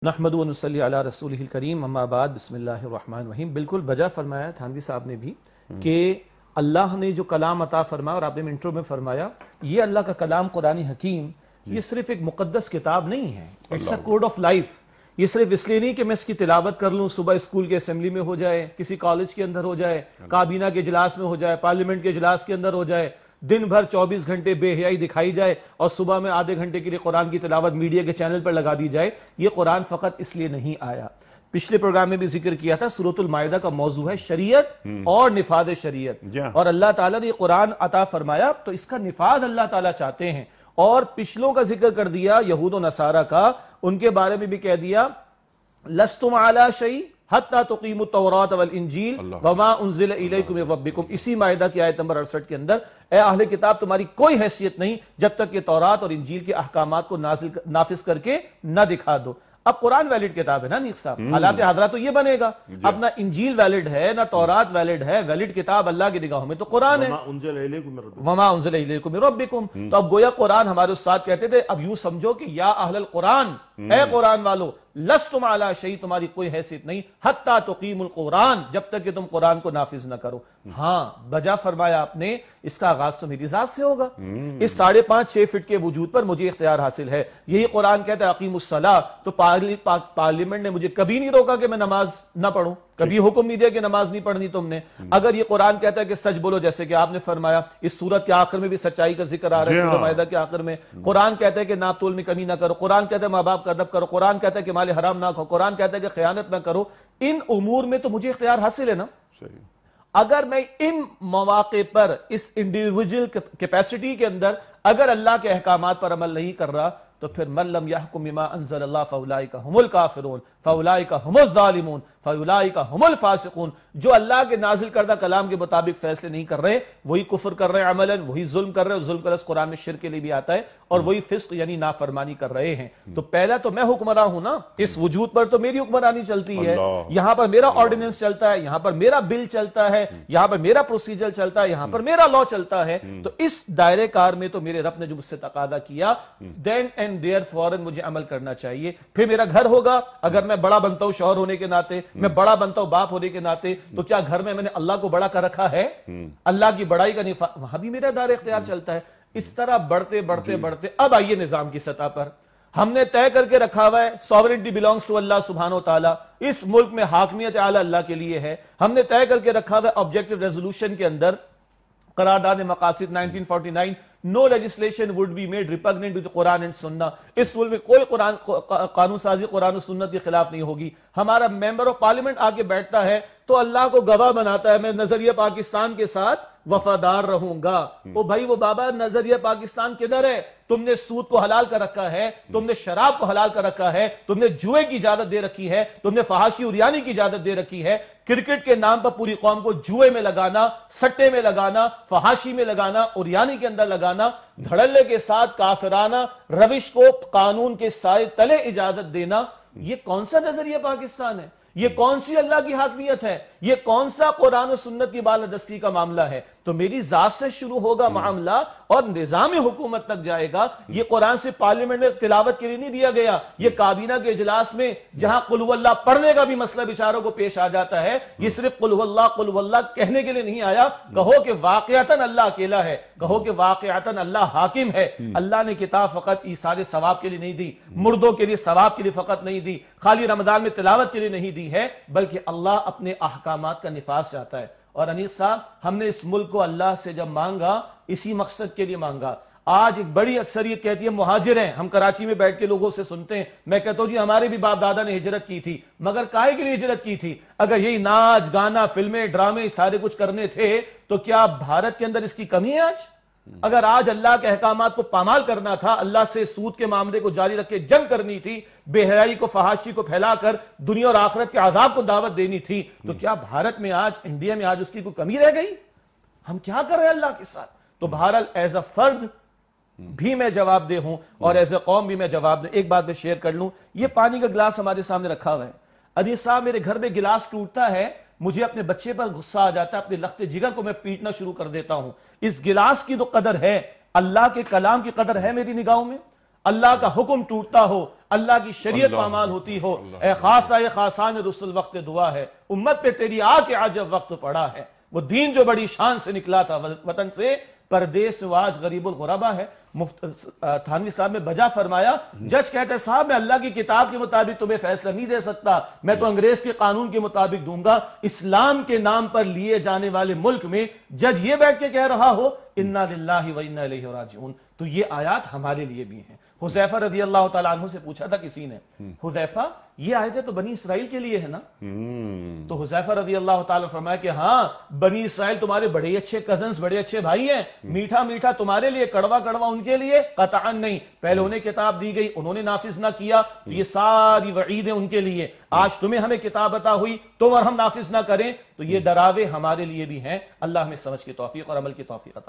نحمد و نصلی علی رسولہ الکریم اما بعد بسم اللہ الرحمن الرحیم۔ بالکل بجا فرمایا تھانوی صاحب نے بھی کہ اللہ نے جو کلام عطا فرمایا، اور آپ نے انٹرو میں فرمایا، یہ اللہ کا کلام قرآن حکیم یہ صرف ایک مقدس کتاب نہیں ہے، it's a code of life. یہ صرف اس لیے نہیں کہ میں اس کی تلاوت کر لوں، صبح اسکول کے اسمبلی میں ہو جائے، کسی کالج کے اندر ہو جائے، کابینہ کے اجلاس میں ہو جائے، پارلیمنٹ کے اجلاس کے اندر ہو جائے، دن بھر 24 گھنٹے بے حیائی دکھائی جائے اور صبح میں آدھے گھنٹے کے لیے قرآن کی تلاوت میڈیا کے چینل پر لگا دی جائے۔ یہ قرآن فقط اس لیے نہیں آیا۔ پچھلے پروگرام میں بھی ذکر کیا تھا، سورۃ المائدہ کا موضوع ہے شریعت اور نفاذ شریعت، اور اللہ تعالیٰ نے یہ قرآن عطا فرمایا تو اس کا نفاذ اللہ تعالیٰ چاہتے ہیں۔ اور پچھلوں کا ذکر کر دیا، یہود و نصارہ کا، ان کے بارے میں بھی کہہ دیا لستم علی شیء حتی تقیموا التوراۃ والانجیل وما انزل الیکم من ربکم۔ اسی مائدہ کی آیت نمبر 68 کے اندر، اے اہل کتاب تمہاری کوئی حیثیت نہیں جب تک کہ تورات اور انجیل کے احکامات کو نافذ کر کے نہ دکھا دو۔ اب قرآن ویلڈ کتاب ہے نا نیک صاحب، حالات حاضرہ تو یہ بنے گا، اب نہ انجیل ویلڈ ہے نہ تورات ویلڈ ہے، ویلڈ کتاب اللہ کی نگاہوں میں تو قرآن ہے، وما انزل الیکم من ربکم۔ تو اب گویا قرآن، ہمارے استاد کہتے تھے اب یوں سمجھو کہ یا اہل القرآن، اے قرآن والو، لستم علی شیء، تمہاری کوئی حیثیت نہیں، حتی تقیم القرآن، جب تک کہ تم قرآن کو نافذ نہ کرو۔ ہاں بجا فرمایا آپ نے، اس کا آغاز تو میری ذات سے ہوگا۔ اس 5.5-6 فٹ کے وجود پر مجھے اختیار حاصل ہے۔ یہی قرآن کہتا ہے اقیم الصلاۃ، تو پارلیمنٹ نے مجھے کبھی نہیں روکا کہ میں نماز نہ پڑھوں، کبھی حکم نہیں دیا کہ نماز نہیں پڑھنی تم نے۔ اگر یہ قرآن کہتا ہے کہ سچ بولو، جیسے کہ آپ نے فرمایا، اس سورت کے آخر میں بھی سچائی کا ذکر آ رہا ہے، سورۃ مائدہ کے آخر میں قرآن کہتا ہے کہ ناپ تول میں کمی نہ کرو، قرآن کہتا ہے ماں باپ کا ادب کرو، قرآن کہتا ہے کہ مال حرام نہ کھاؤ، قرآن کہتا ہے کہ خیانت نہ کرو۔ ان امور میں تو مجھے اختیار حاصل ہے نا۔ اگر میں ان مواقع پر، اس انڈیویجول کیپیسٹی کے اندر اگر اللہ کے احکامات پر عمل نہیں کر رہا، تو پھر من لم یحکم بما انزل اللہ فاولئک هم الکافرون فاولئک هم الظالمون فاولئک هم الفاسقون۔ جو اللہ کے نازل کردہ کلام کے مطابق فیصلے نہیں کر رہے، وہی کفر کر رہے ہیں عملاً، وہی ظلم کر رہے ہیں، ظلم کا لفظ قرآن میں شرک کے لیے بھی آتا ہے، اور وہی فسق یعنی نافرمانی کر رہے ہیں۔ تو پہلا تو میں حکمراں ہوں نا، اس وجود پر تو میری حکمرانی چلتی ہے، یہاں پر میرا آرڈیننس چلتا ہے، یہاں پر میرا بل چلتا ہے، یہاں پر میرا پروسیجر چلتا ہے، یہاں پر میرا لا چلتا ہے۔ تو اس دائرے کار میں تو میرے رب نے جو مجھ سے تقاضا کیا، دین اینڈ دیئر فوراً مجھے عمل کرنا چاہیے۔ پھر میرا گھر ہوگا، اگر میں بڑا بنتا ہوں شوہر ہونے کے ناطے، میں بڑا بنتا ہوں باپ ہونے کے ناطے، تو کیا گھر میں نے اللہ کو بڑا کر رکھا ہے؟ اللہ کی بڑائی کا نفاذ، وہاں بھی میرا دائرہ اختیار چلتا ہے۔ اس طرح بڑھتے بڑھتے بڑھتے اب آئیے نظام کی سطح پر، ہم نے طے کر کے رکھا ہوا ہے سوورنٹی بلانگس ٹو اللہ سبحانہ وتعالی، اس ملک میں حاکمیت اعلی اللہ کے لیے ہے۔ ہم نے طے کر کے رکھا ہوا ہے آبجیکٹو ریزولوشن کے اندر، قرارداد مقاصد 1949، no legislation would be made repugnant with Quran and Sunnah۔ اس ملک میں کوئی قانون سازی قرآن و سنت کے خلاف نہیں ہوگی۔ ہمارا ممبر آف پارلیمنٹ آ کے بیٹھتا ہے تو اللہ کو گواہ بناتا ہے، میں نظریہ پاکستان کے ساتھ وفادار رہوں گا۔ او بھائی وہ بابا، نظریہ پاکستان کدھر ہے؟ تم نے سود کو حلال کر رکھا ہے، تم نے شراب کو حلال کر رکھا ہے، تم نے جوئے کی اجازت دے رکھی ہے، تم نے فحاشی عریانی کی اجازت دے رکھی ہے۔ کرکٹ کے نام پر پوری قوم کو جوئے میں لگانا، سٹے میں لگانا، فحاشی میں لگانا، عریانی کے اندر لگانا، دھڑلے کے ساتھ کافرانہ روش کو قانون کے سائے تلے اجازت دینا، یہ کون سا نظریہ پاکستان ہے؟ یہ کون سی اللہ کی حاکمیت ہے؟ یہ کون سا قرآن و سنت کی بالادستی کا معاملہ ہے؟ تو میری ذات سے شروع ہوگا معاملہ اور نظام حکومت تک جائے گا۔ یہ قرآن سے پارلیمنٹ میں تلاوت کے لیے نہیں دیا گیا، یہ کابینہ کے اجلاس میں جہاں قل ہو اللہ پڑھنے کا بھی مسئلہ بیچاروں کو پیش آ جاتا ہے، یہ صرف قل ہو اللہ کہنے کے لیے نہیں آیا۔ کہو کہ واقعتاً اللہ اکیلا ہے، کہو کہ واقعتاً اللہ حاکم ہے۔ اللہ نے کتاب فقط ایصال ثواب کے لیے نہیں دی، مردوں کے لیے ثواب کے لیے فقط نہیں دی، خالی رمضان میں تلاوت کے لیے نہیں دی ہے، بلکہ اللہ اپنے احکامات کا نفاذ چاہتا ہے۔ اور انیس صاحب، ہم نے اس ملک کو اللہ سے جب مانگا، اسی مقصد کے لیے مانگا۔ آج ایک بڑی اکثریت کہتی ہے مہاجر ہیں، ہم کراچی میں بیٹھ کے لوگوں سے سنتے ہیں، میں کہتا ہوں جی ہمارے بھی باپ دادا نے ہجرت کی تھی، مگر کائے کے لیے ہجرت کی تھی؟ اگر یہی ناچ گانا فلمیں ڈرامے سارے کچھ کرنے تھے تو کیا بھارت کے اندر اس کی کمی ہے آج؟ اگر آج اللہ کے احکامات کو پامال کرنا تھا، اللہ سے سود کے معاملے کو جاری رکھ کے جنگ کرنی تھی، بے حیائی کو فحاشی کو پھیلا کر دنیا اور آخرت کے عذاب کو دعوت دینی تھی، تو کیا بھارت میں آج، انڈیا میں آج اس کی کوئی کمی رہ گئی؟ ہم کیا کر رہے ہیں اللہ کے ساتھ؟ تو بہرحال ایز اے فرد بھی میں جواب دہ ہوں اور ایز اے قوم بھی میں جواب دہ۔ ایک بات میں شیئر کر لوں، یہ پانی کا گلاس ہمارے سامنے رکھا ہوا ہے، انیس صاحب میرے گھر میں گلاس ٹوٹتا ہے، مجھے اپنے بچے پر غصہ آ جاتا ہے، اپنے لخت جگر کو میں پیٹنا شروع کر دیتا ہوں۔ اس گلاس کی تو قدر ہے، اللہ کے کلام کی قدر ہے میری نگاہوں میں؟ اللہ کا حکم ٹوٹتا ہو، اللہ کی شریعت پامال ہوتی ہو۔ اے خاصہ خاصان رسل وقت دعا ہے، امت پہ تیری آ کے عجب وقت پڑا ہے۔ وہ دین جو بڑی شان سے نکلا تھا وطن سے، پردیس سے آج غریب الغربا ہے۔ تھانوی صاحب نے بجا فرمایا، جج کہتے صاحب میں اللہ کی کتاب کے مطابق تمہیں فیصلہ نہیں دے سکتا، میں تو انگریز کے قانون کے مطابق دوں گا۔ اسلام کے نام پر لیے جانے والے ملک میں جج یہ بیٹھ کے کہہ رہا ہو انا للہ و انا الیہ راجعون، تو یہ آیات ہمارے لیے بھی ہیں۔ حذیفہ رضی اللہ تعالیٰ عنہ سے پوچھا تھا کسی نے، حذیفہ یہ آیتیں تو بنی اسرائیل کے لیے ہے نا؟ تو حذیفہ رضی اللہ تعالیٰ فرمایا کہ ہاں بنی اسرائیل تمہارے بڑے اچھے کزنز، بڑے اچھے بھائی ہیں، میٹھا میٹھا تمہارے لیے، کڑوا کڑوا ان کے لیے، قطعا نہیں۔ پہلے انہیں کتاب دی گئی، انہوں نے نافذ نہ کیا، تو یہ ساری وعیدیں ان کے لیے۔ آج تمہیں ہمیں کتاب عطا ہوئی، تم اور ہم نافذ نہ کریں، تو یہ ڈراوے ہمارے لیے بھی ہیں۔ اللہ ہمیں سمجھ کی توفیق اور عمل کی توفیق عطا